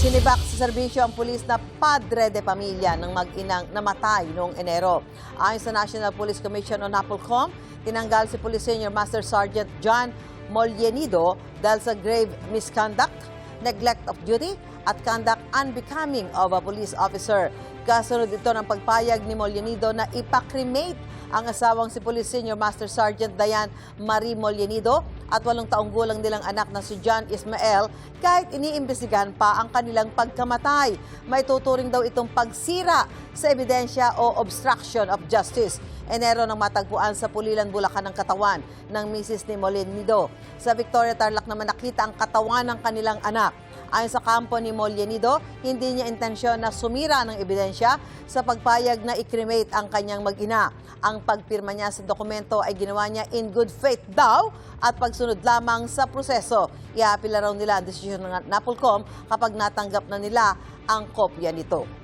Sinibak sa serbisyo ang pulis na padre de pamilya ng mag-inang namatay noong Enero. Ayon sa National Police Commission o NAPOLCOM, tinanggal si Police Senior Master Sergeant John Mollenido dahil sa grave misconduct, neglect of duty at conduct unbecoming of a police officer. Kasunod ito ng pagpayag ni Mollenido na ipakremate ang asawang si Police Senior Master Sergeant Diane Marie Mollenido at 8 taong gulang nilang anak na si John Ismael kahit iniimbestigahan pa ang kanilang pagkamatay. May tuturing daw itong pagsira sa ebidensya o obstruction of justice. Enero nang matagpuan sa Pulilan, Bulacan ang katawan ng misis ni Mollenido. Sa Victoria, Tarlac naman nakita ang katawan ng kanilang anak. Ayon sa kampo ni Mollenido, hindi niya intensyon na sumira ng ebidensya sa pagpayag na i-cremate ang kanyang mag-ina. Ang pagpirma niya sa dokumento ay ginawa niya in good faith daw at pagsunod lamang sa proseso. Iapila raw nila ang desisyon ng NAPOLCOM kapag natanggap na nila ang kopya nito.